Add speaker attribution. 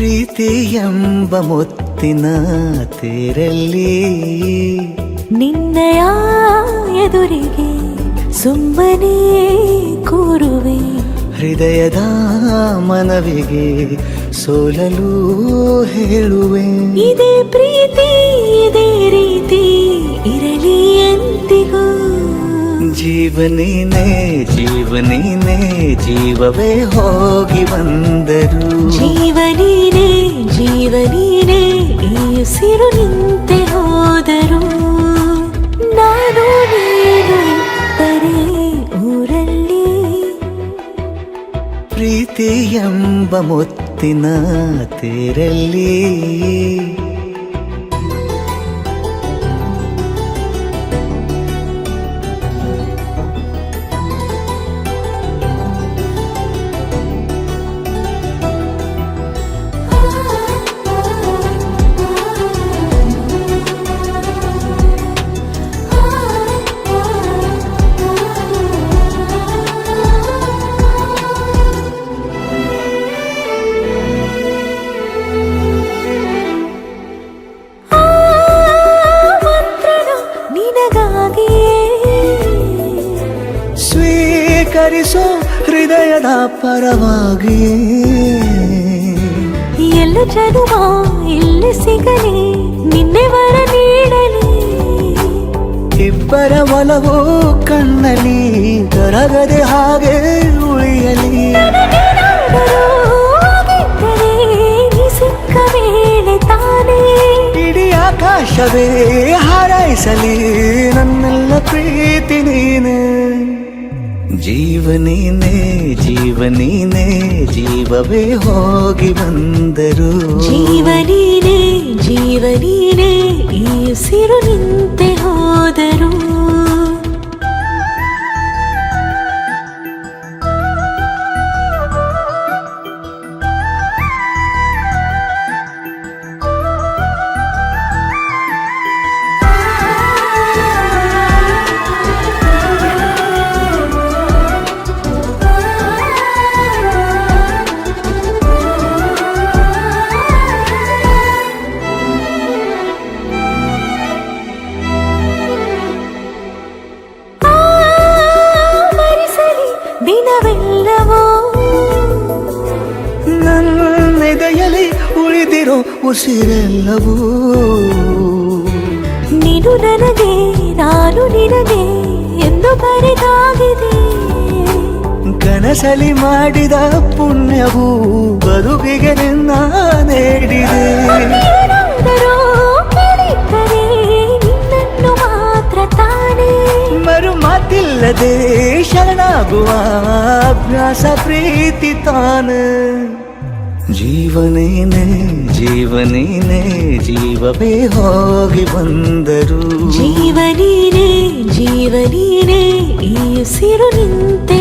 Speaker 1: ಪ್ರೀತಿ ಎಂಬ ಮುತ್ತಿನ ತೇರಲ್ಲಿ
Speaker 2: ನಿನ್ನಯ ಎದುರಿಗೆ ಸುಮ್ಮನೆ ಕೂರುವೆ.
Speaker 1: ಹೃದಯದ ಮನವಿಗೆ ಸೋಲಲು ಹೇಳುವೆ.
Speaker 2: ಇದೇ ಪ್ರೀತಿ ಇದೇ ರೀತಿ ಇರಲಿ ಎಂದಿಗೂ.
Speaker 1: ಜೀವನೇನೆ ಜೀವನೇನೆ ಜೀವವೇ ಹೋಗಿ ಬಂದರು.
Speaker 2: ಜೀವನೀನೇ ಜೀವನೀನೇ ಈ ಉಸಿರು ನಿಂತೆ ಹೋದರು. ನಾನು ನೀನು ಇಬ್ಬರೇ ಊರಲ್ಲಿ.
Speaker 1: ಪ್ರೀತಿ ಎಂಬ ಮುತ್ತಿನ ತೇರಲ್ಲಿ ಸ್ವೀಕರಿಸೋ ಹೃದಯದ ಪರವಾಗಿ.
Speaker 2: ಎಲ್ಲ ಜನುಮ ಇಲ್ಲಿ ಸಿಗಲಿ ನಿನ್ನೆ ವರ ನೀಡಲಿ.
Speaker 1: ಇಬ್ಬರ ಒಲವು ಕಣ್ಣಲ್ಲಿ ಕರಗದೆ ಹಾಗೆ ಉಳಿಯಲಿ.
Speaker 2: ಸಿಕ್ಕ ವೇಳೆ ತಾನೇ
Speaker 1: ಇಡೀ ಆಕಾಶವೇ ಹಾರೈಸಲಿ ನನ್ನೆಲ್ಲ ಪ್ರೀತಿ ನೀನೆ. ಜೀವನೀನೇ ಜೀವನೀನೇ ಜೀವವೇ ಹೋಗಿ ಬಂದರು.
Speaker 2: ಜೀವನೀನೇ ಜೀವನೀನೇ ಈ ಉಸಿರು ನಿಂತೆ ಹೋದರು. ದಿನವೆಲ್ಲವೋ
Speaker 1: ನನ್ನೆದೆಯಲ್ಲಿ ಉಳಿದಿರೋ ಉಸಿರೆಲ್ಲವೂ
Speaker 2: ನೀನು ನನಗೆ ನಾನು ನಿನಗೆ ಎಂದು ಬರೆದಾಗಿದೆ.
Speaker 1: ಕನಸಲಿ ಮಾಡಿದ ಪುಣ್ಯವು ಬದುಕಿಗೆ ನಿನ್ನ ನೀಡಿದೆ.
Speaker 2: ನಿನ್ನನ್ನು ಮಾತ್ರ ತಾನೇ
Speaker 1: ಮರು ಮಾತಿಲ್ಲದೆ ಶರಣಾಗುವ ಅಭ್ಯಾಸ ಪ್ರೀತಿ ತಾನ. ಜೀವನೇನೆ ಜೀವನೇನೆ ಜೀವವೇ ಹೋಗಿ ಬಂದರು.
Speaker 2: ಜೀವನೀನೇ ಜೀವನೀನೇ ಈ ಉಸಿರು ನಿಂತೆ